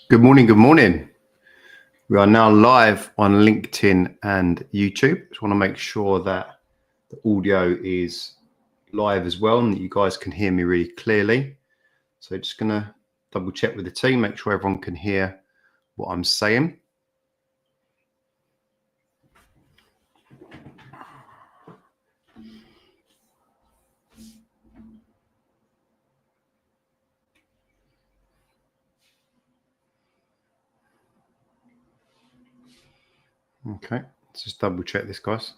Good morning. Good morning. We are now live on LinkedIn and YouTube. Just want to make sure that the audio is live as well and that you guys can hear me really clearly. So just going to double check with the team, make sure everyone can hear what I'm saying. Okay, let's just double check this, guys.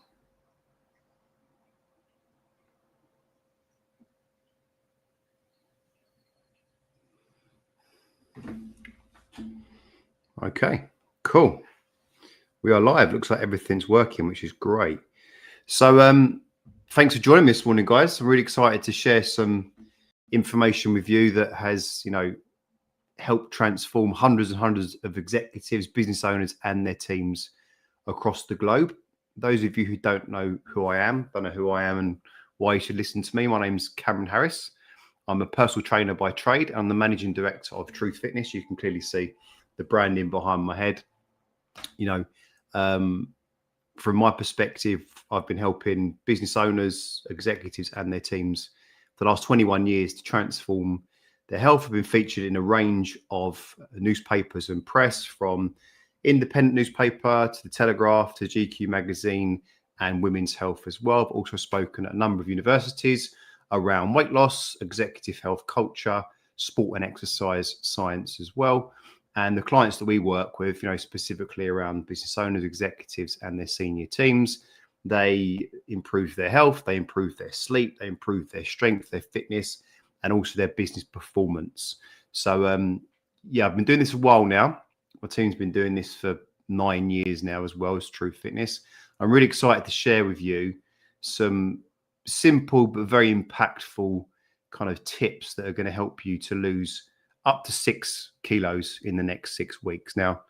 Okay, cool. We are live. Looks like everything's working, which is great. So thanks for joining me this morning, guys. I'm really excited to share some information with you that has, helped transform hundreds and hundreds of executives, business owners, and their teams across the globe. Those of you who don't know who I am, and why you should listen to me. My name's Cameron Harris. I'm a personal trainer by trade. I'm the managing director of Truth Fitness. You can clearly see the branding behind my head. From my perspective, I've been helping business owners, executives, and their teams for the last 21 years to transform their health. Have been featured in a range of newspapers and press, from independent newspaper to the Telegraph to GQ magazine and Women's Health as well. I've also spoken at a number of universities around weight loss, executive health culture, sport and exercise science as well. And the clients that we work with, specifically around business owners, executives, and their senior teams, they improve their health, they improve their sleep, they improve their strength, their fitness, and also their business performance. So, I've been doing this a while now. My team's been doing this for 9 years now, as well as Truth Fitness. I'm really excited to share with you some simple but very impactful kind of tips that are going to help you to lose up to 6 kilos in the next 6 weeks. Now,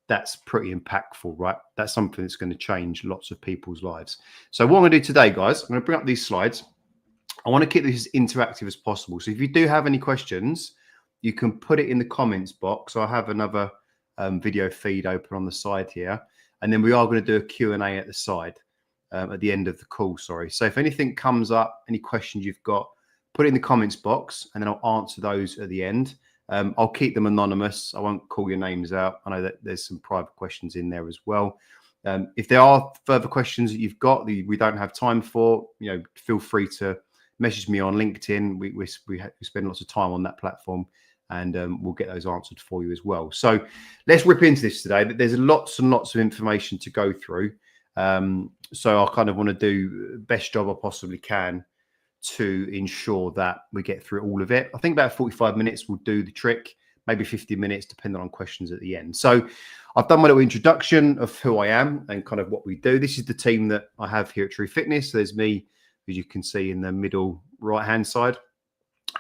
that's pretty impactful, right? That's something that's going to change lots of people's lives. So what I'm going to do today, guys, I'm going to bring up these slides. I want to keep this as interactive as possible. So if you do have any questions, you can put it in the comments box. I have another video feed open on the side here. And then we are going to do a Q&A at the side, at the end of the call, sorry. So if anything comes up, any questions you've got, put it in the comments box, and then I'll answer those at the end. I'll keep them anonymous. I won't call your names out. I know that there's some private questions in there as well. If there are further questions that you've got that we don't have time for, feel free to message me on LinkedIn. We spend lots of time on that platform, and we'll get those answered for you as well. So let's rip into this today. There's lots and lots of information to go through. So I kind of want to do the best job I possibly can to ensure that we get through all of it. I think about 45 minutes will do the trick, maybe 50 minutes, depending on questions at the end. So I've done my little introduction of who I am and kind of what we do. This is the team that I have here at Truth Fitness. So there's me, as you can see in the middle right-hand side.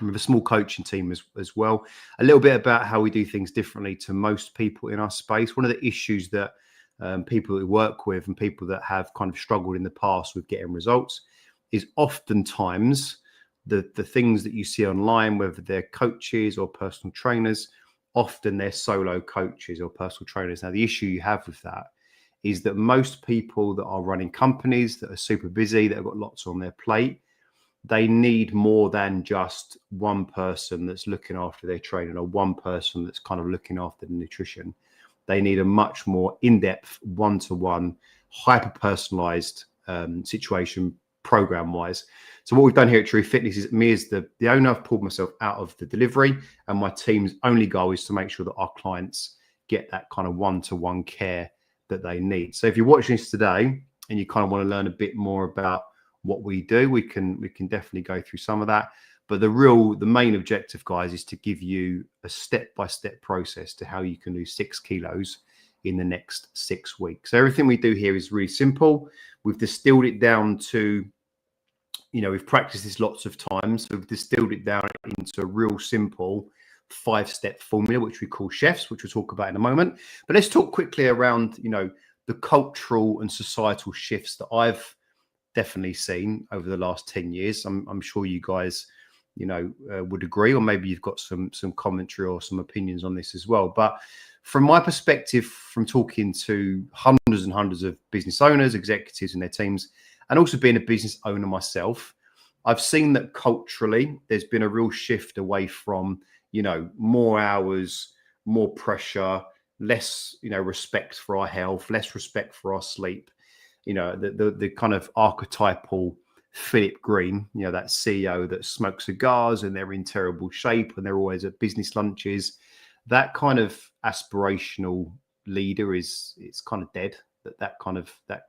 I'm with a small coaching team as well. A little bit about how we do things differently to most people in our space. One of the issues that people that we work with and people that have kind of struggled in the past with getting results is oftentimes the things that you see online, whether they're coaches or personal trainers, often they're solo coaches or personal trainers. Now, the issue you have with that is that most people that are running companies that are super busy, that have got lots on their plate, they need more than just one person that's looking after their training or one person that's kind of looking after the nutrition. They need a much more in-depth, one-to-one, hyper-personalized situation program-wise. So what we've done here at Truth Fitness is, me as the owner, I've pulled myself out of the delivery, and my team's only goal is to make sure that our clients get that kind of one-to-one care that they need. So if you're watching this today and you kind of want to learn a bit more about what we do, we can definitely go through some of that. But the main objective, guys, is to give you a step-by-step process to how you can lose 6 kilos in the next 6 weeks. So everything we do here is really simple. We've distilled it down to, we've practiced this lots of times. So we've distilled it down into a real simple 5-step formula, which we call chefs, which we'll talk about in a moment. But let's talk quickly around, the cultural and societal shifts that I've definitely seen over the last 10 years. I'm sure you guys, would agree, or maybe you've got some commentary or some opinions on this as well. But from my perspective, from talking to hundreds and hundreds of business owners, executives and their teams, and also being a business owner myself, I've seen that culturally there's been a real shift away from, more hours, more pressure, less, respect for our health, less respect for our sleep. The kind of archetypal Philip Green, that CEO that smokes cigars and they're in terrible shape and they're always at business lunches. That kind of aspirational leader it's kind of dead. That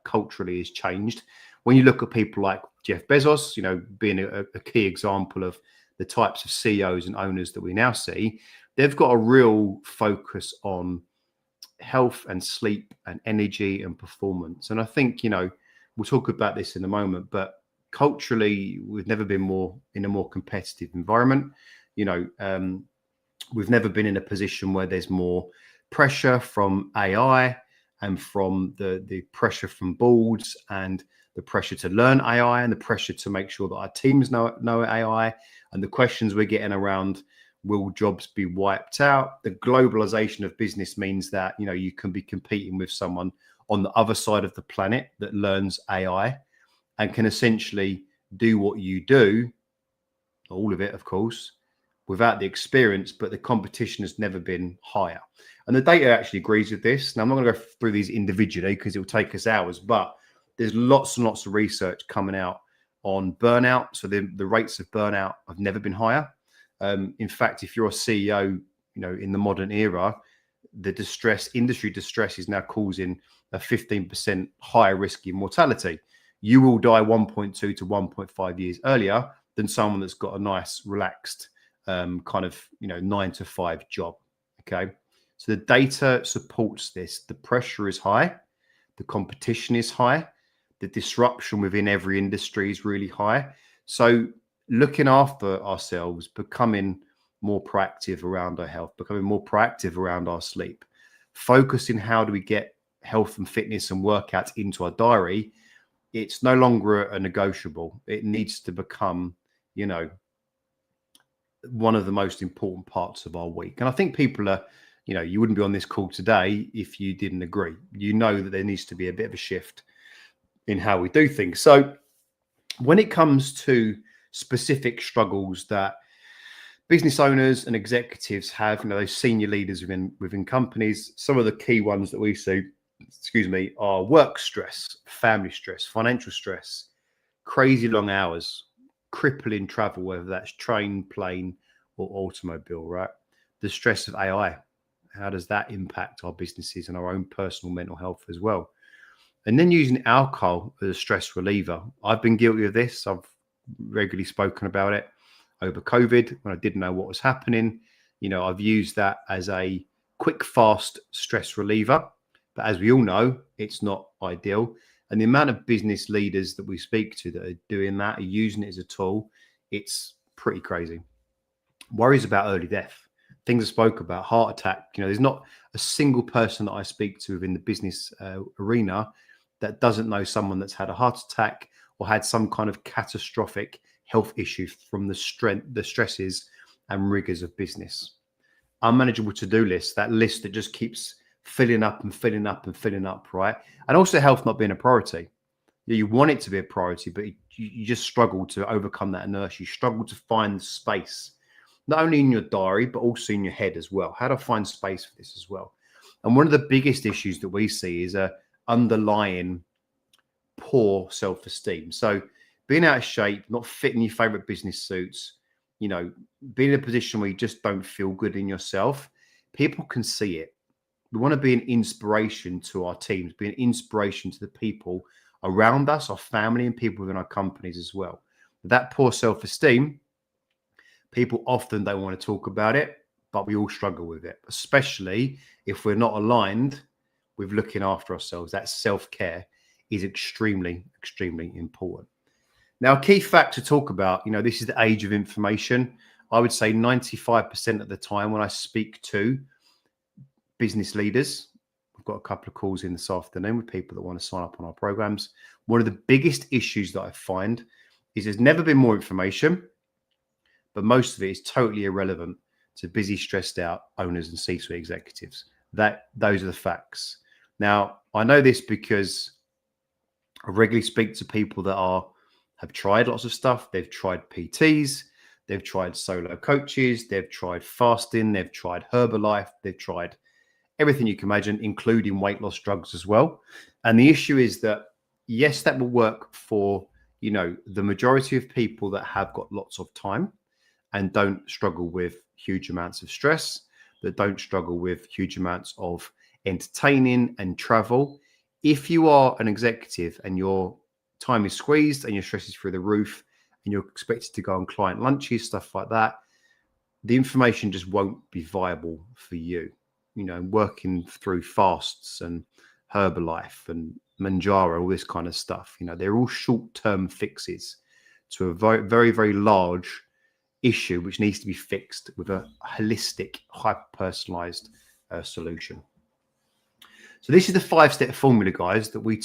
culturally has changed. When you look at people like Jeff Bezos, being a key example of the types of CEOs and owners that we now see, they've got a real focus on health and sleep and energy and performance. And I think, we'll talk about this in a moment, but culturally, we've never been in a more competitive environment. We've never been in a position where there's more pressure from AI and from the pressure from boards and the pressure to learn AI and the pressure to make sure that our teams know AI and the questions we're getting around, will jobs be wiped out? The globalization of business means that, you can be competing with someone on the other side of the planet that learns AI and can essentially do what you do, all of it, of course, without the experience, but the competition has never been higher. And the data actually agrees with this. Now, I'm not going to go through these individually because it will take us hours, but there's lots and lots of research coming out on burnout. So the rates of burnout have never been higher. In fact, if you're a CEO, in the modern era, the industry distress is now causing a 15% higher risk in mortality. You will die 1.2 to 1.5 years earlier than someone that's got a nice, relaxed, 9 to 5 job. Okay. So the data supports this. The pressure is high. The competition is high. The disruption within every industry is really high. So looking after ourselves, becoming more proactive around our health, becoming more proactive around our sleep, focusing how do we get health and fitness and workouts into our diary, it's no longer a negotiable. It needs to become, one of the most important parts of our week. And I think people are, you wouldn't be on this call today if you didn't agree. That there needs to be a bit of a shift in how we do things. So when it comes to specific struggles that business owners and executives have, those senior leaders within companies, some of the key ones that we see, are work stress, family stress, financial stress, crazy long hours, crippling travel, whether that's train, plane, or automobile, right? The stress of AI, how does that impact our businesses and our own personal mental health as well? And then using alcohol as a stress reliever. I've been guilty of this. I've regularly spoken about it over COVID when I didn't know what was happening. I've used that as a quick, fast stress reliever. But as we all know, it's not ideal. And the amount of business leaders that we speak to that are doing that, are using it as a tool, it's pretty crazy. Worries about early death. Things I spoke about, heart attack. There's not a single person that I speak to within the business arena that doesn't know someone that's had a heart attack or had some kind of catastrophic health issue from the stresses and rigors of business. Unmanageable to-do list, that list that just keeps filling up and filling up and filling up, right? And also health not being a priority. You want it to be a priority, but you just struggle to overcome that inertia. You struggle to find space, not only in your diary, but also in your head as well. How to find space for this as well. And one of the biggest issues that we see is a underlying poor self-esteem. So being out of shape, not fitting your favorite business suits, being in a position where you just don't feel good in yourself, people can see it. We want to be an inspiration to our teams, be an inspiration to the people around us, our family, and people within our companies as well. That poor self-esteem, people often don't want to talk about it, but we all struggle with it, especially if we're not aligned with looking after ourselves. That self-care is extremely, extremely important. Now, a key fact to talk about, this is the age of information. I would say 95% of the time when I speak to business leaders, we've got a couple of calls in this afternoon with people that want to sign up on our programs. One of the biggest issues that I find is there's never been more information, but most of it is totally irrelevant to busy, stressed out owners and C-suite executives. those are the facts. Now, I know this because I regularly speak to people that have tried lots of stuff. They've tried PTs, they've tried solo coaches, they've tried fasting, they've tried Herbalife, they've tried everything you can imagine, including weight loss drugs as well. And the issue is that, yes, that will work for, the majority of people that have got lots of time and don't struggle with huge amounts of stress, that don't struggle with huge amounts of entertaining and travel. If you are an executive and your time is squeezed and your stress is through the roof and you're expected to go on client lunches, stuff like that, the information just won't be viable for you. Working through fasts and Herbalife and Manjaro, all this kind of stuff, they're all short-term fixes to a very, very, very large issue which needs to be fixed with a holistic, hyper-personalized solution. So this is the 5-step formula, guys, that we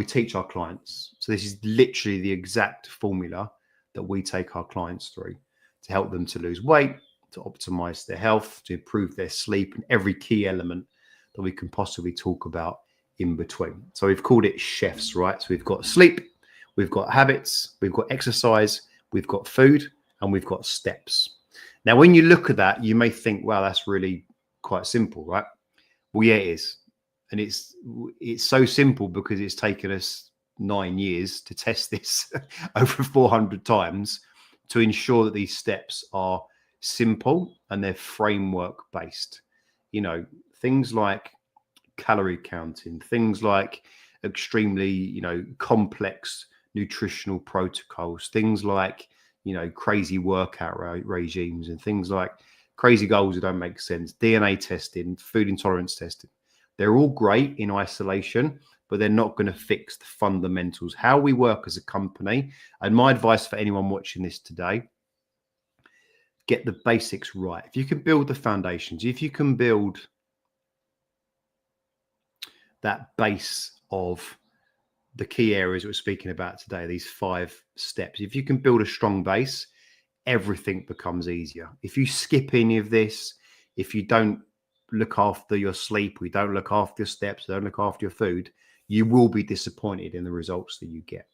teach our clients. So this is literally the exact formula that we take our clients through to help them to lose weight, to optimize their health, to improve their sleep, and every key element that we can possibly talk about in between. So we've called it chefs, right? So we've got sleep, we've got habits, we've got exercise, we've got food, and we've got steps. Now, when you look at that, you may think, wow, that's really quite simple, right? Well, yeah, it is. And it's so simple because it's taken us 9 years to test this over 400 times to ensure that these steps are simple and they're framework based. Things like calorie counting, things like extremely, complex nutritional protocols, things like, crazy workout regimes, and things like crazy goals that don't make sense, DNA testing, food intolerance testing. They're all great in isolation, but they're not going to fix the fundamentals, how we work as a company. And my advice for anyone watching this today, get the basics right. If you can build the foundations, if you can build that base of the key areas we're speaking about today, these 5 steps, if you can build a strong base, everything becomes easier. If you skip any of this, if you don't look after your sleep, we don't look after your steps, don't look after your food, you will be disappointed in the results that you get.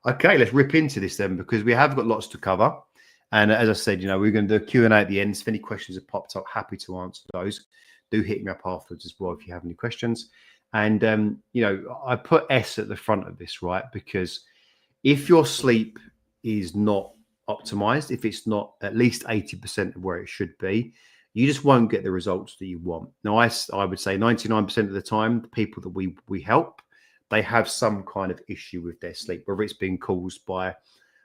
Okay, let's rip into this then, because we have got lots to cover. And as I said, we're going to do a Q&A at the end. So if any questions have popped up, happy to answer those. Do hit me up afterwards as well if you have any questions. And, I put S at the front of this, right? Because if your sleep is not optimized, if it's not at least 80% of where it should be, you just won't get the results that you want. Now, I would say 99% of the time, the people that we help, they have some kind of issue with their sleep, whether it's been caused by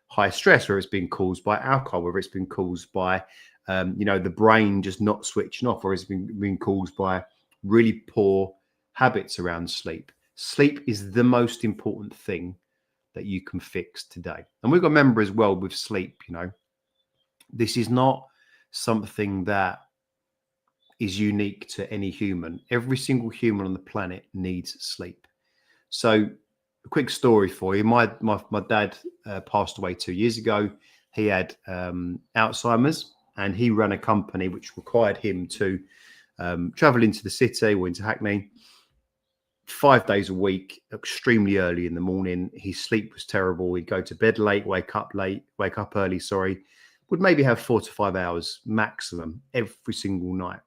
high stress, whether it's been caused by alcohol, whether it's been caused by, the brain just not switching off, or it's been caused by really poor habits around sleep. Sleep is the most important thing that you can fix today. And we've got to remember as well with sleep, this is not something that is unique to any human. Every single human on the planet needs sleep. So a quick story for you. My dad passed away 2 years ago. He had Alzheimer's, and he ran a company which required him to travel into the city or into Hackney 5 days a week, extremely early in the morning. His sleep was terrible. He'd go to bed late, wake up early, would maybe have 4 to 5 hours maximum every single night.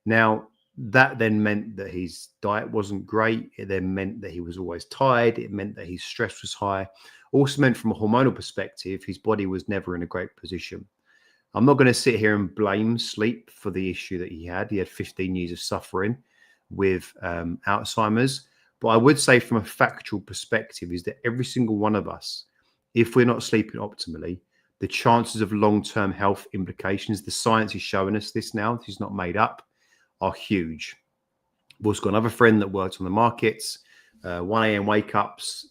Now, that then meant that his diet wasn't great. It then meant that he was always tired. It meant that his stress was high. Also meant from a hormonal perspective, his body was never in a great position. I'm not going to sit here and blame sleep for the issue that he had. He had 15 years of suffering with Alzheimer's. But I would say from a factual perspective is that every single one of us, if we're not sleeping optimally, the chances of long-term health implications, the science is showing us this now, this is not made up, are huge. I've also got another friend that worked on the markets, 1 a.m. wake ups,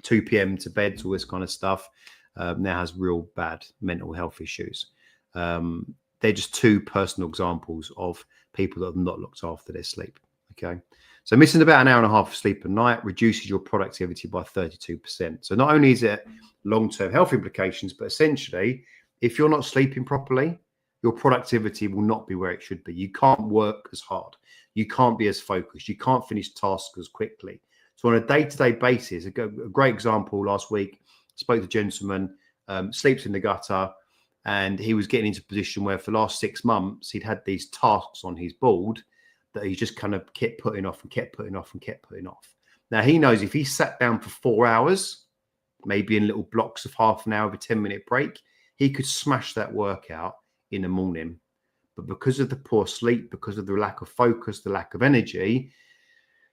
2 p.m. to bed, all this kind of stuff, now has real bad mental health issues. They're just 2 personal examples of people that have not looked after their sleep. Okay. So missing about an hour and a half of sleep a night reduces your productivity by 32%. So not only is it long-term health implications, but essentially, if you're not sleeping properly, your productivity will not be where it should be. You can't work as hard. You can't be as focused. You can't finish tasks as quickly. So on a day-to-day basis, a great example last week, spoke to a gentleman, sleeps in the gutter, and he was getting into a position where for the last 6 months, he'd had these tasks on his board that he just kind of kept putting off and kept putting off and kept putting off. Now, he knows if he sat down for 4 hours, maybe in little blocks of half an hour of a 10-minute break, he could smash that workout in the morning. But because of the poor sleep, because of the lack of focus, the lack of energy,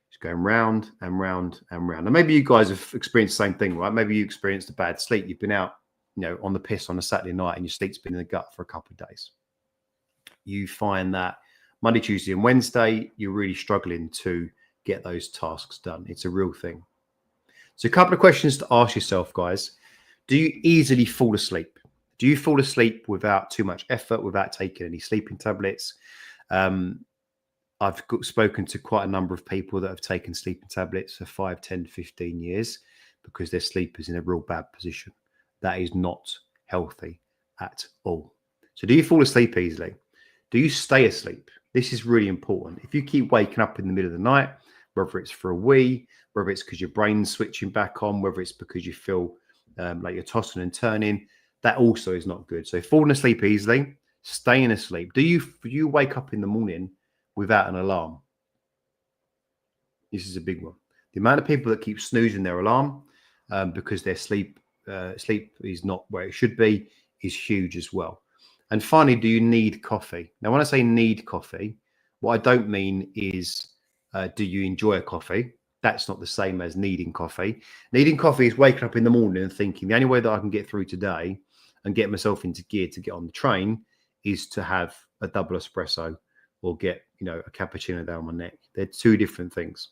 it's going round and round and round. And maybe you guys have experienced the same thing, right? Maybe you experienced a bad sleep. You've been out, on the piss on a Saturday night and your sleep's been in the gut for a couple of days. You find that Monday, Tuesday, and Wednesday, you're really struggling to get those tasks done. It's a real thing. So a couple of questions to ask yourself, guys. Do you easily fall asleep? Do you fall asleep without too much effort, without taking any sleeping tablets? I've spoken to quite a number of people that have taken sleeping tablets for 5, 10, 15 years because their sleep is in a real bad position. That is not healthy at all. So do you fall asleep easily? Do you stay asleep? This is really important. If you keep waking up in the middle of the night, whether it's for a wee, whether it's because your brain's switching back on, whether it's because you feel like you're tossing and turning, that also is not good. So falling asleep easily, staying asleep. Do you wake up in the morning without an alarm? This is a big one. The amount of people that keep snoozing their alarm because their sleep is not where it should be is huge as well. And finally, do you need coffee? Now, when I say need coffee, what I don't mean is do you enjoy a coffee? That's not the same as needing coffee. Needing coffee is waking up in the morning and thinking the only way that I can get through today and get myself into gear to get on the train is to have a double espresso or get, a cappuccino down my neck. They're two different things.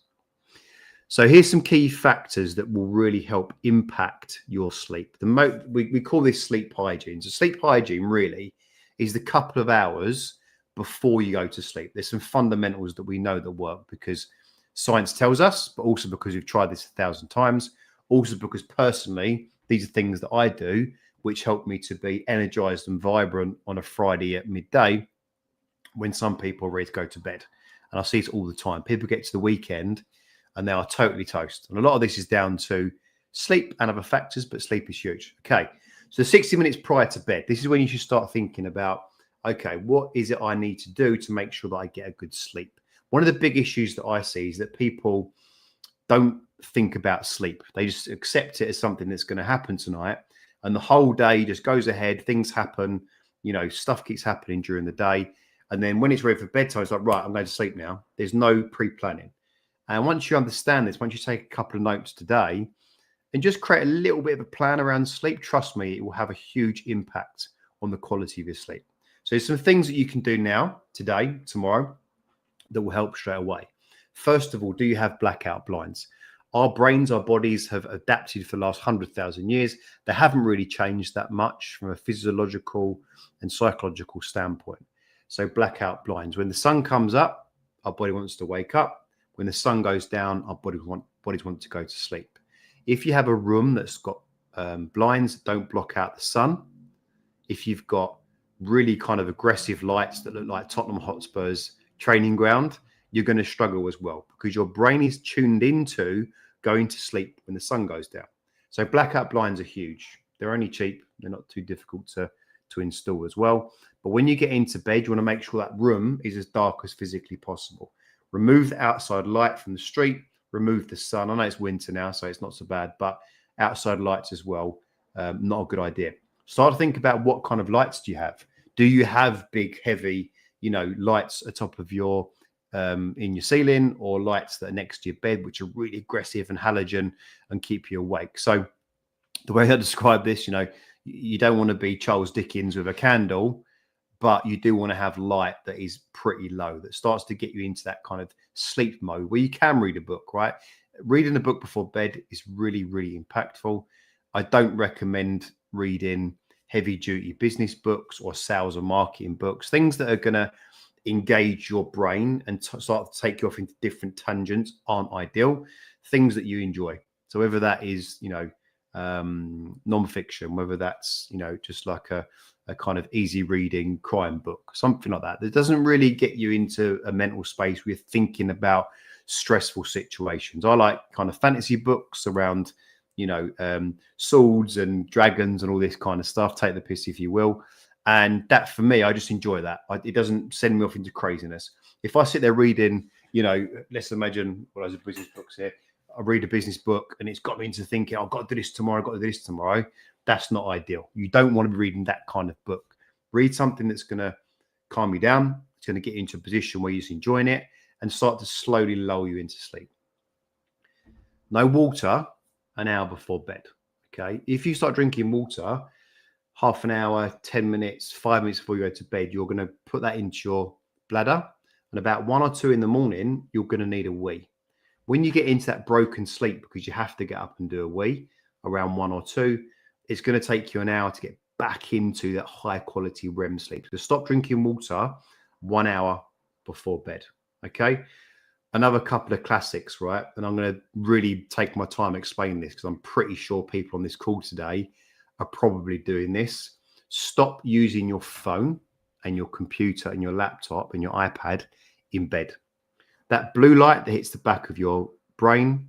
So here's some key factors that will really help impact your sleep. We call this sleep hygiene. So sleep hygiene really is the couple of hours before you go to sleep. There's some fundamentals that we know that work because science tells us, but also because we've tried this 1,000 times. Also because personally, these are things that I do, which help me to be energized and vibrant on a Friday at midday when some people are ready to go to bed. And I see it all the time. People get to the weekend and they are totally toast. And a lot of this is down to sleep and other factors, but sleep is huge. Okay, so 60 minutes prior to bed, this is when you should start thinking about, okay, what is it I need to do to make sure that I get a good sleep? One of the big issues that I see is that people don't think about sleep. They just accept it as something that's going to happen tonight. And the whole day just goes ahead. Things happen, stuff keeps happening during the day. And then when it's ready for bedtime, it's like, right, I'm going to sleep now. There's no pre-planning. And once you understand this, once you take a couple of notes today and just create a little bit of a plan around sleep, trust me, it will have a huge impact on the quality of your sleep. So there's some things that you can do now, today, tomorrow, that will help straight away. First of all, do you have blackout blinds? Our brains, our bodies have adapted for the last 100,000 years. They haven't really changed that much from a physiological and psychological standpoint. So blackout blinds. When the sun comes up, our body wants to wake up. When the sun goes down, our bodies want to go to sleep. If you have a room that's got blinds that don't block out the sun, if you've got really kind of aggressive lights that look like Tottenham Hotspur's training ground, you're going to struggle as well because your brain is tuned into going to sleep when the sun goes down. So blackout blinds are huge. They're only cheap. They're not too difficult to install as well. But when you get into bed, you want to make sure that room is as dark as physically possible. Remove the outside light from the street, remove the sun. I know it's winter now, so it's not so bad, but outside lights as well, not a good idea. Start to think about what kind of lights do you have? Do you have big, heavy, lights atop of your in your ceiling, or lights that are next to your bed, which are really aggressive and halogen and keep you awake? So the way I describe this, you don't want to be Charles Dickens with a candle, but you do want to have light that is pretty low, that starts to get you into that kind of sleep mode where you can read a book, right? Reading a book before bed is really, really impactful. I don't recommend reading heavy duty business books or sales or marketing books, things that are going to engage your brain and start to take you off into different tangents aren't ideal. Things that you enjoy. So whether that is, non-fiction, whether that's, just like a kind of easy reading crime book, something like that. That doesn't really get you into a mental space where you're thinking about stressful situations. I like kind of fantasy books around, swords and dragons and all this kind of stuff. Take the piss if you will. And that, for me, I just enjoy that. It doesn't send me off into craziness. If I sit there reading, let's imagine one of those business books here. I read a business book and it's got me into thinking, I've got to do this tomorrow, I've got to do this tomorrow. That's not ideal. You don't want to be reading that kind of book. Read something that's going to calm you down. It's going to get you into a position where you're just enjoying it and start to slowly lull you into sleep. No water an hour before bed. Okay. If you start drinking water half an hour, 10 minutes, 5 minutes before you go to bed, you're going to put that into your bladder. And about 1 or 2 in the morning, you're going to need a wee. When you get into that broken sleep, because you have to get up and do a wee around 1 or 2, it's going to take you an hour to get back into that high quality REM sleep. So stop drinking water 1 hour before bed. Okay. Another couple of classics, right? And I'm going to really take my time explaining this because I'm pretty sure people on this call today are probably doing this. Stop using your phone and your computer and your laptop and your iPad in bed. That blue light that hits the back of your brain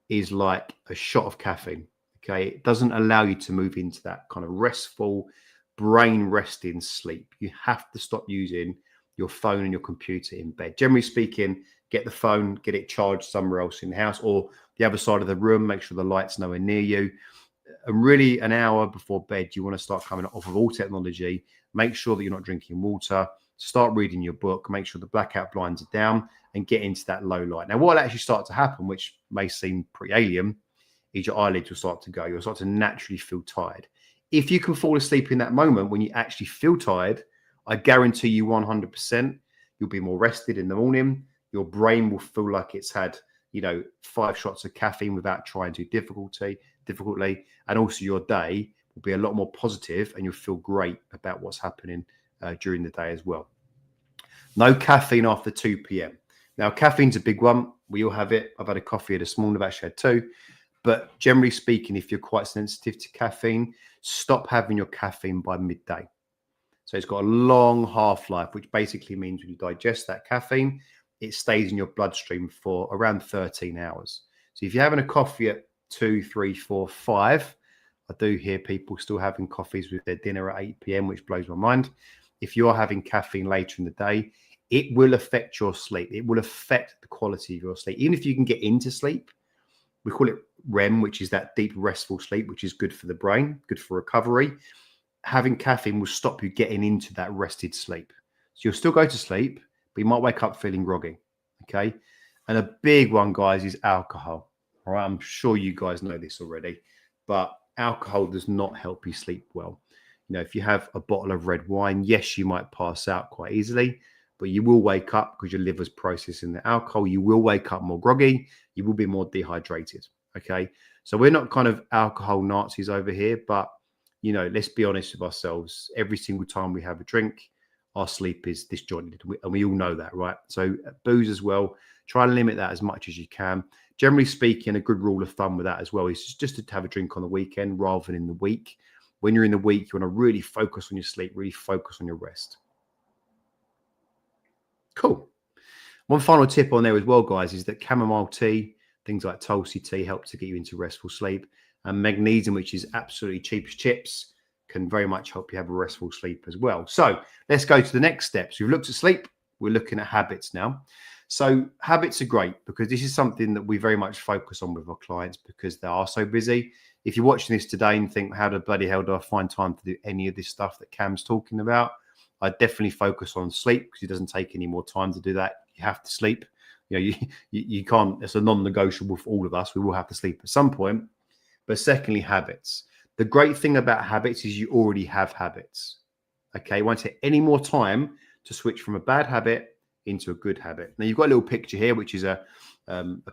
is like a shot of caffeine. Okay. It doesn't allow you to move into that kind of restful, brain resting sleep. You have to stop using your phone and your computer in bed. Generally speaking, get the phone, get it charged somewhere else in the house or the other side of the room. Make sure the light's nowhere near you. And really, an hour before bed, you want to start coming off of all technology. Make sure that you're not drinking water. Start reading your book. Make sure the blackout blinds are down and get into that low light. Now, what will actually start to happen, which may seem pretty alien, is your eyelids will start to go. You'll start to naturally feel tired. If you can fall asleep in that moment when you actually feel tired, I guarantee you 100%, you'll be more rested in the morning. Your brain will feel like it's had, 5 shots of caffeine without trying too difficultly. And also your day will be a lot more positive and you'll feel great about what's happening during the day as well. No caffeine after 2 p.m. Now, caffeine's a big one. We all have it. I've had a coffee this morning. I've actually had 2. But generally speaking, if you're quite sensitive to caffeine, stop having your caffeine by midday. So it's got a long half-life, which basically means when you digest that caffeine, it stays in your bloodstream for around 13 hours. So if you're having a coffee at 2, 3, 4, 5, I do hear people still having coffees with their dinner at 8 p.m., which blows my mind. If you are having caffeine later in the day, it will affect your sleep. It will affect the quality of your sleep. Even if you can get into sleep, we call it REM, which is that deep restful sleep, which is good for the brain, good for recovery. Having caffeine will stop you getting into that rested sleep. So you'll still go to sleep, but you might wake up feeling groggy. Okay. And a big one, guys, is alcohol. All right. I'm sure you guys know this already, but alcohol does not help you sleep well. If you have a bottle of red wine, yes, you might pass out quite easily, but you will wake up because your liver's processing the alcohol. You will wake up more groggy. You will be more dehydrated. Okay. So we're not kind of alcohol Nazis over here, but let's be honest with ourselves. Every single time we have a drink, our sleep is disjointed, and we all know that, right? So booze as well, try and limit that as much as you can. Generally speaking, a good rule of thumb with that as well is just to have a drink on the weekend rather than in the week. When you're in the week, you want to really focus on your sleep, really focus on your rest. Cool. One final tip on there as well, guys, is that chamomile tea, things like Tulsi tea, help to get you into restful sleep. And magnesium, which is absolutely cheap as chips, can very much help you have a restful sleep as well. So let's go to the next steps. We've looked at sleep. We're looking at habits now. So habits are great because this is something that we very much focus on with our clients because they are so busy. If you're watching this today and think, how the bloody hell do I find time to do any of this stuff that Cam's talking about? I definitely focus on sleep because it doesn't take any more time to do that. You have to sleep. You can't, it's a non-negotiable for all of us. We will have to sleep at some point. But secondly, habits. The great thing about habits is you already have habits. Okay, it won't take any more time to switch from a bad habit into a good habit. Now you've got a little picture here, which is a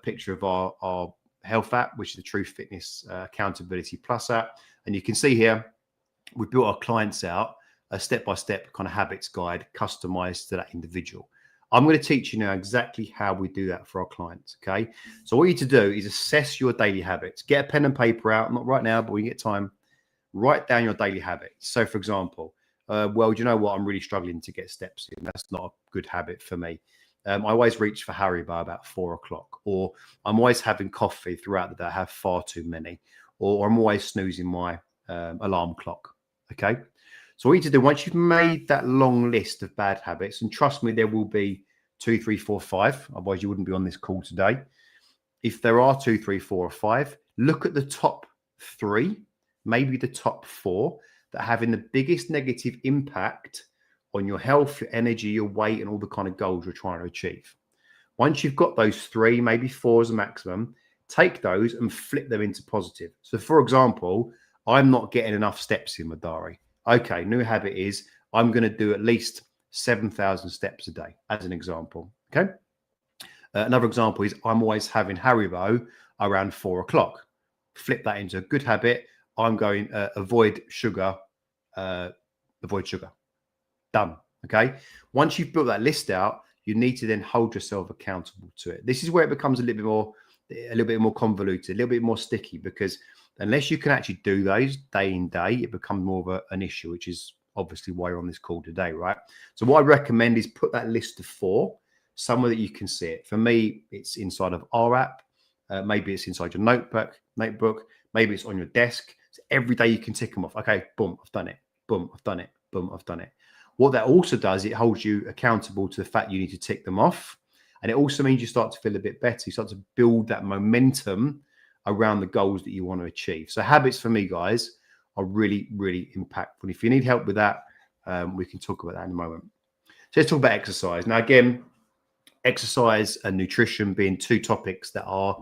picture of our health app, which is the Truth Fitness Accountability Plus app. And you can see here, we built our clients out a step-by-step kind of habits guide customized to that individual. I'm going to teach you now exactly how we do that for our clients. Okay. So what you need to do is assess your daily habits. Get a pen and paper out, not right now, but when you get time, write down your daily habits. So for example, well, do you know what? I'm really struggling to get steps in. That's not a good habit for me. I always reach for Haribo about 4 o'clock, or I'm always having coffee throughout the day. I have far too many, or I'm always snoozing my alarm clock. Okay. So what you need to do, once you've made that long list of bad habits, and trust me, there will be 2, 3, 4, 5. Otherwise, you wouldn't be on this call today. If there are 2, 3, 4, or 5, look at the top 3, maybe the top 4 that are having the biggest negative impact on your health, your energy, your weight, and all the kind of goals you're trying to achieve. Once you've got those 3, maybe 4 as a maximum, take those and flip them into positive. So for example, I'm not getting enough steps in my diary. Okay, new habit is I'm going to do at least 7,000 steps a day, as an example. Okay. Another example is I'm always having Haribo around 4 o'clock. Flip that into a good habit. I'm going avoid sugar. Avoid sugar. Done. Okay. Once you've built that list out, you need to then hold yourself accountable to it. This is where it becomes a little bit more convoluted, a little bit more sticky, because unless you can actually do those day in day, it becomes more of an issue, which is obviously why you're on this call today, right? So what I recommend is put that list of 4 somewhere that you can see it. For me, it's inside of our app. Maybe it's inside your notebook. Maybe it's on your desk. So every day you can tick them off. Okay, boom, I've done it. Boom, I've done it. Boom, I've done it. What that also does, it holds you accountable to the fact you need to tick them off. And it also means you start to feel a bit better. You start to build that momentum around the goals that you want to achieve. So habits for me, guys, are really, really impactful. If you need help with that, we can talk about that in a moment. So let's talk about exercise. Now, again, exercise and nutrition being 2 topics that are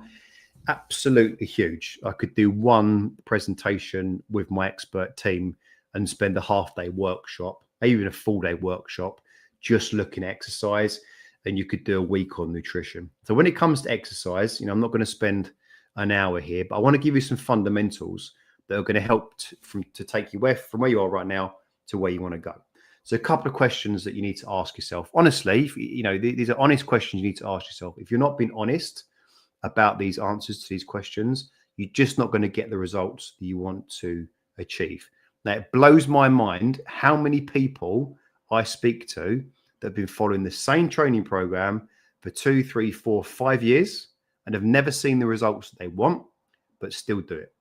absolutely huge. I could do one presentation with my expert team and spend a half-day workshop, maybe even a full-day workshop, just looking at exercise. And you could do a week on nutrition. So when it comes to exercise, I'm not going to spend an hour here, but I want to give you some fundamentals that are going to help to take you from where you are right now to where you want to go. So a couple of questions that you need to ask yourself. Honestly, these are honest questions you need to ask yourself. If you're not being honest about these answers to these questions, you're just not going to get the results that you want to achieve. Now, it blows my mind how many people I speak to that have been following the same training program for 2, 3, 4, 5 years and have never seen the results that they want, but still do it.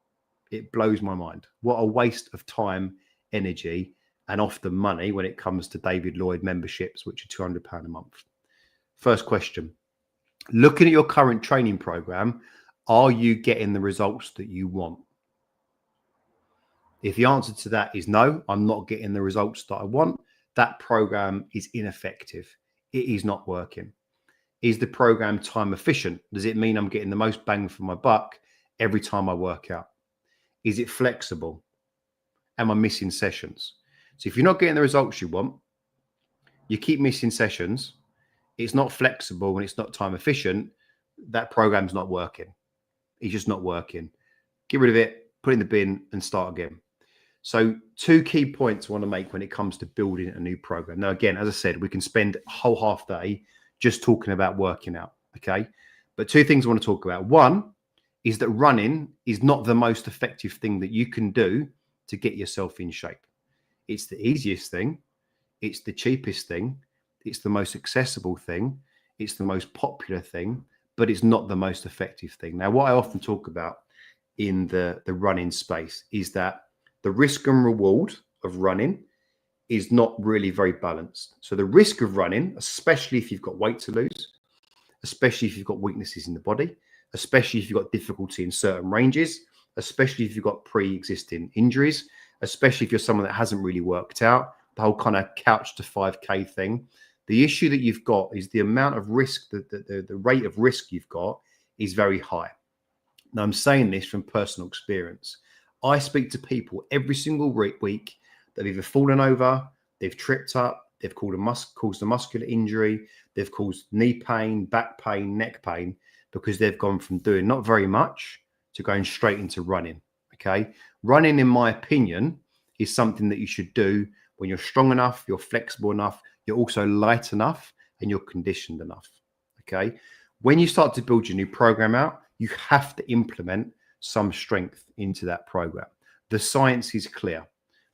It blows my mind. What a waste of time, energy, and often money when it comes to David Lloyd memberships, which are £200 a month. First question, looking at your current training program, are you getting the results that you want? If the answer to that is no, I'm not getting the results that I want, that program is ineffective. It is not working. Is the program time efficient? Does it mean I'm getting the most bang for my buck every time I work out? Is it flexible? Am I missing sessions? So if you're not getting the results you want, you keep missing sessions, it's not flexible and it's not time efficient, that program's not working. It's just not working. Get rid of it, put it in the bin and start again. So 2 key points I want to make when it comes to building a new program. Now, again, as I said, we can spend a whole half day just talking about working out, okay? But 2 things I want to talk about. One is that running is not the most effective thing that you can do to get yourself in shape. It's the easiest thing. It's the cheapest thing. It's the most accessible thing. It's the most popular thing, but it's not the most effective thing. Now, what I often talk about in the running space is that the risk and reward of running is not really very balanced. So the risk of running, especially if you've got weight to lose, especially if you've got weaknesses in the body, especially if you've got difficulty in certain ranges, especially if you've got pre-existing injuries, especially if you're someone that hasn't really worked out, the whole kind of couch to 5K thing. The issue that you've got is the amount of risk, the rate of risk you've got is very high. Now, I'm saying this from personal experience. I speak to people every single week that have either fallen over, they've tripped up, they've caused a muscular injury, they've caused knee pain, back pain, neck pain, because they've gone from doing not very much to going straight into running. Okay. Running, in my opinion, is something that you should do when you're strong enough, you're flexible enough, you're also light enough, and you're conditioned enough. Okay. When you start to build your new program out, you have to implement some strength into that program. The science is clear.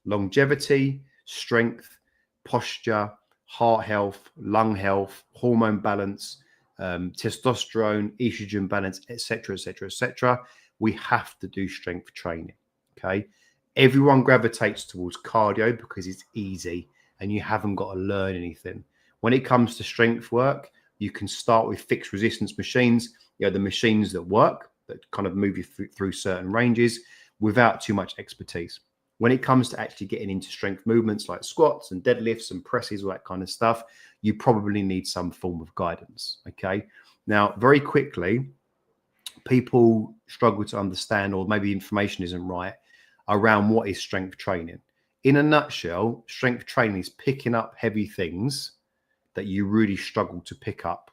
Longevity, strength, posture, heart health, lung health, hormone balance, testosterone, estrogen balance, etc., etc., etc. We have to do strength training. Okay. Everyone gravitates towards cardio because it's easy and you haven't got to learn anything. When it comes to strength work, you can start with fixed resistance machines, the machines that work, that kind of move you through certain ranges without too much expertise. When it comes to actually getting into strength movements like squats and deadlifts and presses, all that kind of stuff, you probably need some form of guidance. Okay. Now, very quickly, people struggle to understand, or maybe information isn't right around what is strength training. In a nutshell, strength training is picking up heavy things that you really struggle to pick up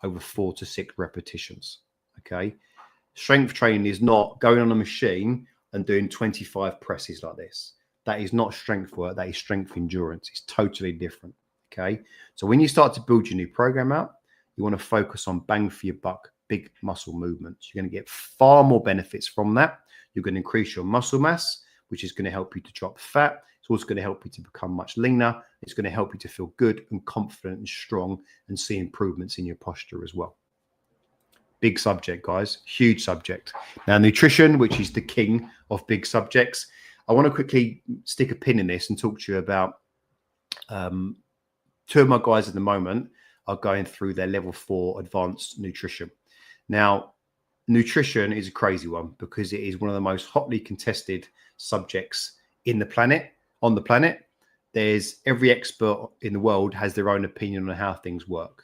over 4 to 6 repetitions. Okay. Strength training is not going on a machine and doing 25 presses like this. That is not strength work. That is strength endurance. It's totally different. Okay. So when you start to build your new program out, you want to focus on bang for your buck, big muscle movements. You're going to get far more benefits from that. You're going to increase your muscle mass, which is going to help you to drop fat. It's also going to help you to become much leaner. It's going to help you to feel good and confident and strong and see improvements in your posture as well. Big subject, guys. Huge subject. Now, nutrition, which is the king of big subjects. I want to quickly stick a pin in this and talk to you about 2 of my guys at the moment are going through their level 4 advanced nutrition. Now, nutrition is a crazy one because it is one of the most hotly contested subjects on the planet. There's every expert in the world has their own opinion on how things work.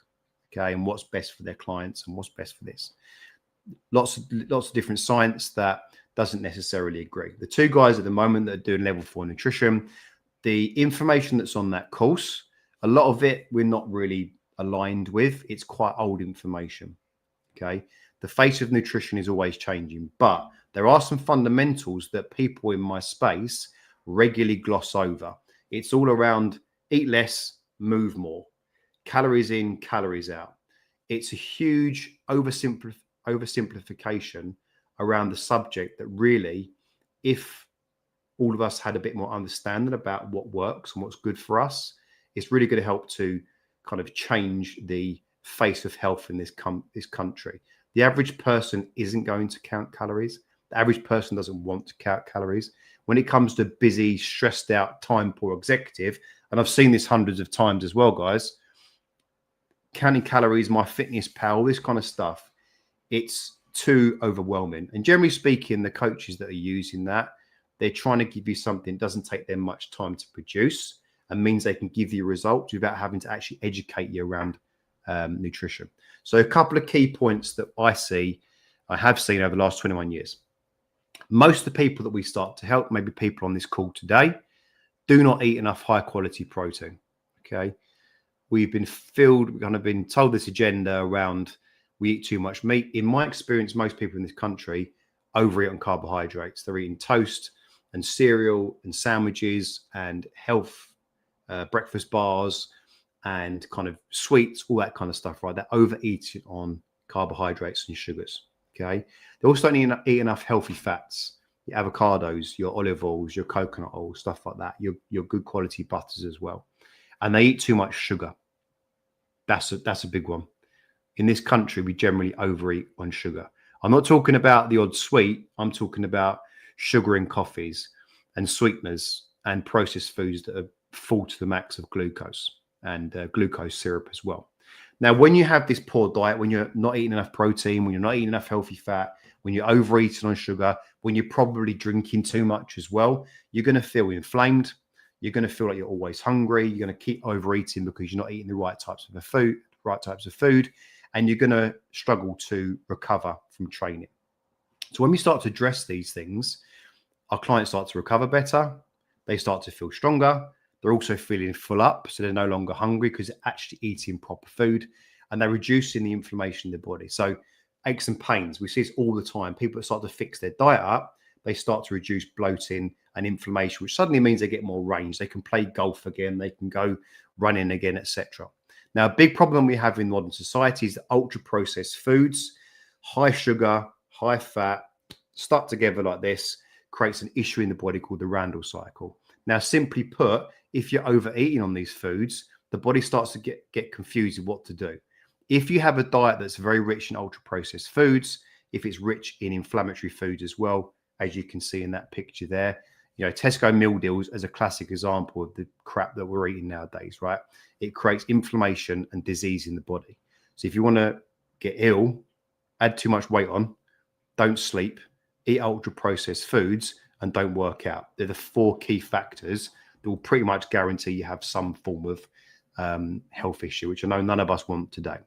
Okay, and what's best for their clients and what's best for this. Lots of different science that doesn't necessarily agree. The 2 guys at the moment that are doing level 4 nutrition, the information that's on that course, a lot of it we're not really aligned with. It's quite old information. Okay, the face of nutrition is always changing, but there are some fundamentals that people in my space regularly gloss over. It's all around eat less, move more. Calories in, calories out. It's a huge oversimplification around the subject that really, if all of us had a bit more understanding about what works and what's good for us, it's really going to help to kind of change the face of health in this country. The average person isn't going to count calories. The average person doesn't want to count calories. When it comes to busy, stressed out, time poor executive, and I've seen this hundreds of times as well, guys, counting calories, MyFitnessPal, this kind of stuff, it's too overwhelming. And generally speaking, the coaches that are using that, they're trying to give you something that doesn't take them much time to produce and means they can give you results without having to actually educate you around nutrition. So a couple of key points that I have seen over the last 21 years. Most of the people that we start to help, maybe people on this call today, do not eat enough high quality protein. Okay. We've been told this agenda around we eat too much meat. In my experience, most people in this country overeat on carbohydrates. They're eating toast and cereal and sandwiches and health breakfast bars and kind of sweets, all that kind of stuff, right? They're overeating on carbohydrates and sugars. Okay. They also don't eat enough healthy fats, your avocados, your olive oils, your coconut oil, stuff like that, your good quality butters as well. And they eat too much sugar. That's a big one. In this country, we generally overeat on sugar. I'm not talking about the odd sweet. I'm talking about sugar in coffees and sweeteners and processed foods that are full to the max of glucose and glucose syrup as well. Now, when you have this poor diet, when you're not eating enough protein, when you're not eating enough healthy fat, when you're overeating on sugar, when you're probably drinking too much as well, you're going to feel inflamed. You're going to feel like you're always hungry. You're going to keep overeating because you're not eating the right types of food, and you're going to struggle to recover from training. So when we start to address these things, our clients start to recover better. They start to feel stronger. They're also feeling full up, so they're no longer hungry because they're actually eating proper food, and they're reducing the inflammation in the body. So aches and pains, we see this all the time. People that start to fix their diet up, they start to reduce bloating and inflammation, which suddenly means they get more range. They can play golf again. They can go running again, etc. Now, a big problem we have in modern society is that ultra-processed foods, high sugar, high fat, stuck together like this, creates an issue in the body called the Randle cycle. Now, simply put, if you're overeating on these foods, the body starts to get confused with what to do. If you have a diet that's very rich in ultra-processed foods, if it's rich in inflammatory foods as well, as you can see in that picture there, you know, Tesco meal deals as a classic example of the crap that we're eating nowadays, right? It creates inflammation and disease in the body. So if you want to get ill, add too much weight on, don't sleep, eat ultra-processed foods, and don't work out. They're the 4 key factors that will pretty much guarantee you have some form of health issue, which I know none of us want today.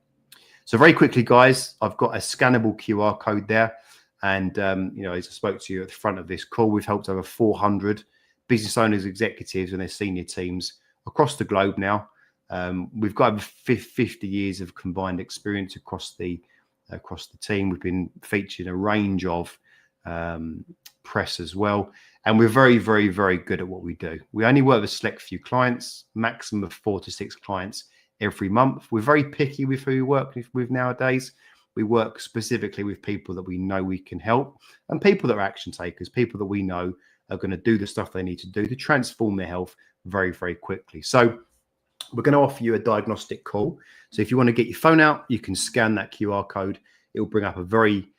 So very quickly, guys, I've got a scannable QR code there. And, you know, as I spoke to you at the front of this call, we've helped over 400 business owners, executives, and their senior teams across the globe now. We've got over 50 years of combined experience across the team. We've been featured in a range of press as well. And we're very, very, very good at what we do. We only work with a select few clients, maximum of 4 to 6 clients every month. We're very picky with who we work with nowadays. We work specifically with people that we know we can help, and people that are action takers, people that we know are going to do the stuff they need to do to transform their health very, very quickly. So we're going to offer you a diagnostic call. So if you want to get your phone out, you can scan that QR code. It will bring up a very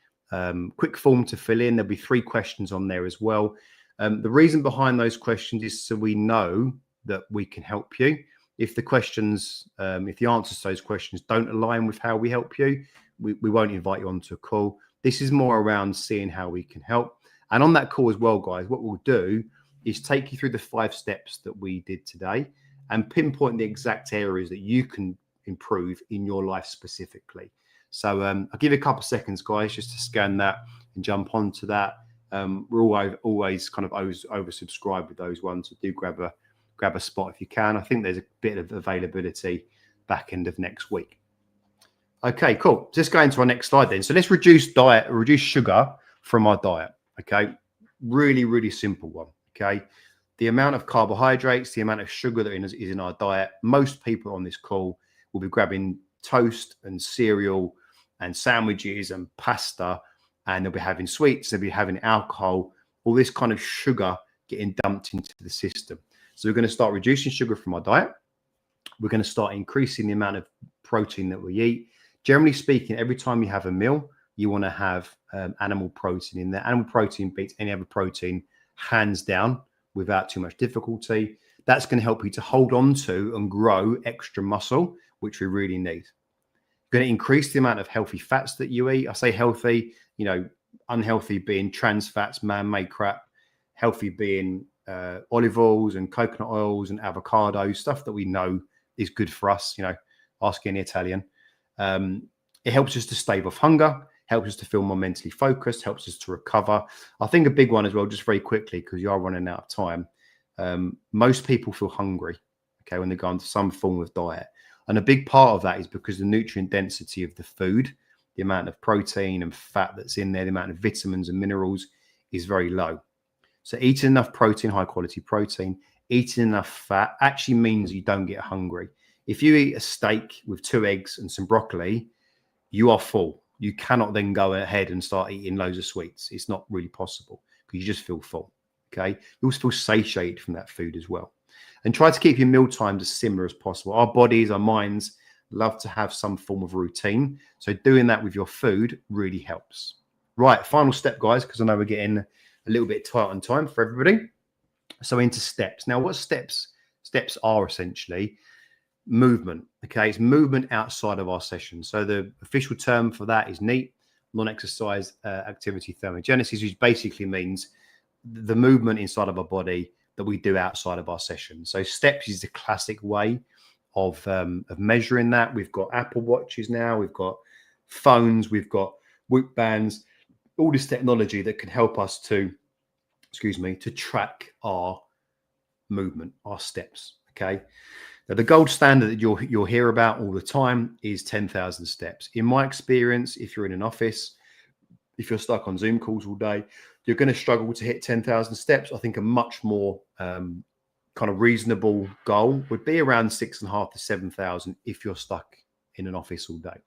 quick form to fill in. There'll be 3 questions on there as well. The reason behind those questions is so we know that we can help you. If the questions, if the answers to those questions don't align with how we help you, we won't invite you onto a call. This is more around seeing how we can help. And on that call as well, guys, what we'll do is take you through the 5 steps that we did today and pinpoint the exact areas that you can improve in your life specifically. So I'll give you a couple of seconds, guys, just to scan that and jump onto that. We're always kind of oversubscribed with those ones. So do grab a spot if you can. I think there's a bit of availability back end of next week. Okay, cool. Let's go into our next slide then. So let's reduce sugar from our diet. Okay, really, really simple one. Okay, the amount of carbohydrates, the amount of sugar that is in our diet. Most people on this call will be grabbing toast and cereal and sandwiches and pasta, and they'll be having sweets, they'll be having alcohol, all this kind of sugar getting dumped into the system. So we're going to start reducing sugar from our diet. We're going to start increasing the amount of protein that we eat. Generally speaking, every time you have a meal, you want to have animal protein in there. Animal protein beats any other protein, hands down, without too much difficulty. That's going to help you to hold on to and grow extra muscle, which we really need. You're going to increase the amount of healthy fats that you eat. I say healthy, you know, unhealthy being trans fats, man-made crap, healthy being olive oils and coconut oils and avocados, stuff that we know is good for us, you know, ask any Italian. It helps us to stave off hunger, helps us to feel more mentally focused, helps us to recover. I think a big one as well, just very quickly, because you are running out of time. Most people feel hungry, okay, when they go into some form of diet. And a big part of that is because the nutrient density of the food, the amount of protein and fat that's in there, the amount of vitamins and minerals is very low. So eating enough protein, high quality protein, eating enough fat actually means you don't get hungry. If you eat a steak with 2 eggs and some broccoli, you are full. You cannot then go ahead and start eating loads of sweets. It's not really possible because you just feel full. Okay. You also feel satiated from that food as well. And try to keep your meal times as similar as possible. Our bodies, our minds love to have some form of routine. So doing that with your food really helps. Right. Final step, guys, because I know we're getting a little bit tight on time for everybody. So into steps. Now, what steps are essentially movement. Okay, it's movement outside of our session. So the official term for that is NEAT, non-exercise activity thermogenesis, which basically means the movement inside of our body that we do outside of our session. So steps is the classic way of measuring that. We've got Apple Watches now, we've got phones, we've got Whoop bands, all this technology that can help us to, to track our movement, our steps. Okay. Now, the gold standard that you'll hear about all the time is 10,000 steps. In my experience, if you're in an office, if you're stuck on Zoom calls all day, you're going to struggle to hit 10,000 steps. I think a much more kind of reasonable goal would be around 6,500 to 7,000 if you're stuck in an office all day.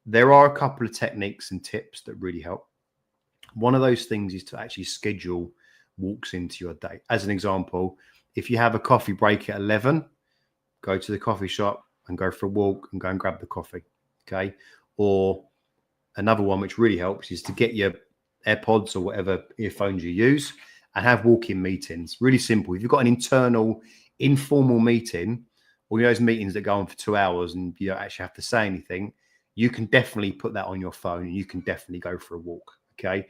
There are a couple of techniques and tips that really help. One of those things is to actually schedule walks into your day. As an example, if you have a coffee break at 11, go to the coffee shop and go for a walk and go and grab the coffee. Okay. Or another one which really helps is to get your AirPods or whatever earphones you use and have walk-in meetings. Really simple. If you've got an internal informal meeting, or those meetings that go on for 2 hours and you don't actually have to say anything, you can definitely put that on your phone and you can definitely go for a walk. Okay.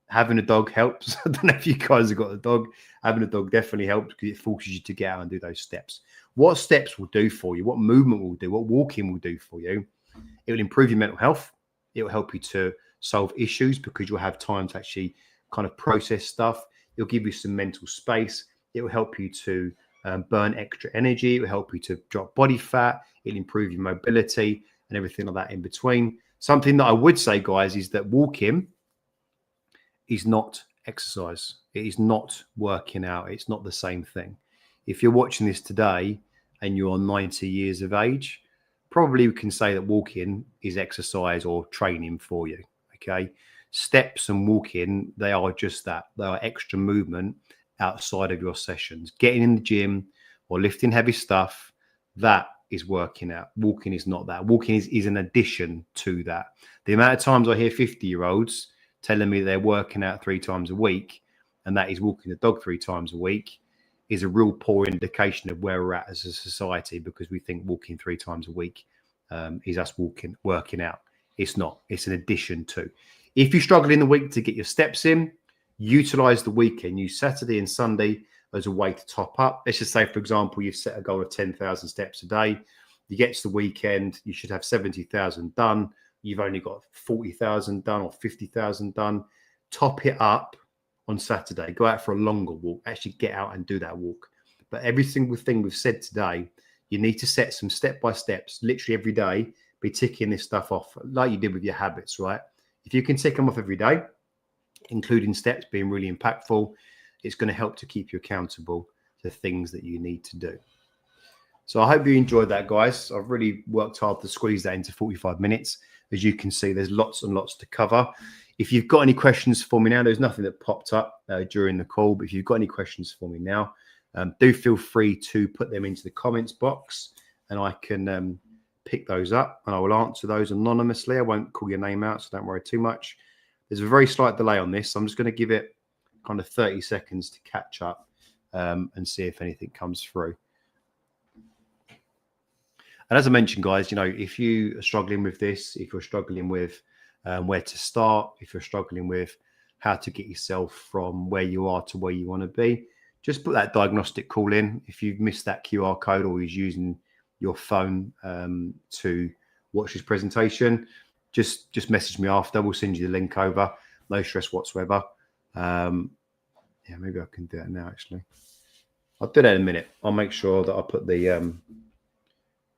Having a dog helps. I don't know if you guys have got a dog. Having a dog definitely helps because it forces you to get out and do those steps. What steps will do for you, what movement will do, what walking will do for you, it will improve your mental health. It will help you to solve issues because you'll have time to actually kind of process stuff. It'll give you some mental space. It will help you to burn extra energy. It will help you to drop body fat. It'll improve your mobility and everything like that in between. Something that I would say, guys, is that walking is not exercise. It is not working out. It's not the same thing. If you're watching this today and you're 90 years of age, probably we can say that walking is exercise or training for you. Okay. Steps and walking, they are just that. They are extra movement outside of your sessions. Getting in the gym or lifting heavy stuff, that is working out. Walking is not that. Walking is an addition to that. The amount of times I hear 50-year-olds telling me they're working out 3 times a week, and that is walking the dog 3 times a week, is a real poor indication of where we're at as a society, because we think walking 3 times a week is us working out. It's not. It's an addition to. If you struggle in the week to get your steps in, utilize the weekend. Use Saturday and Sunday as a way to top up. Let's just say, for example, you've set a goal of 10,000 steps a day. You get to the weekend, you should have 70,000 done. You've only got 40,000 done or 50,000 done. Top it up on Saturday. Go out for a longer walk. Actually get out and do that walk. But every single thing we've said today, you need to set some step-by-steps, literally every day, be ticking this stuff off like you did with your habits, right? If you can tick them off every day, including steps being really impactful, it's going to help to keep you accountable to things that you need to do. So I hope you enjoyed that, guys. I've really worked hard to squeeze that into 45 minutes. As you can see, there's lots and lots to cover. If you've got any questions for me now, there's nothing that popped up during the call, but if you've got any questions for me now, do feel free to put them into the comments box and I can pick those up and I will answer those anonymously. I won't call your name out, so don't worry too much. There's a very slight delay on this. So I'm just going to give it kind of 30 seconds to catch up and see if anything comes through. And as I mentioned, guys, you know, if you are struggling with this, if you're struggling with where to start, if you're struggling with how to get yourself from where you are to where you want to be, just put that diagnostic call in. If you've missed that QR code or is using your phone to watch this presentation, just message me after. We'll send you the link over. No stress whatsoever. Yeah, maybe I can do that now, actually. I'll do that in a minute. I'll make sure that I put the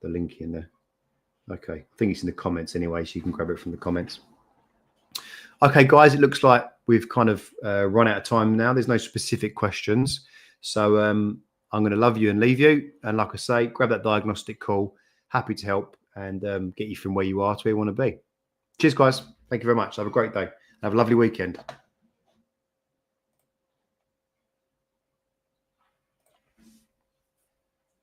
link in there. Okay, I think it's in the comments anyway, so you can grab it from the comments. Okay, guys, it looks like we've kind of run out of time now. There's no specific questions. So I'm going to love you and leave you. And like I say, grab that diagnostic call. Happy to help and get you from where you are to where you want to be. Cheers, guys. Thank you very much. Have a great day. Have a lovely weekend.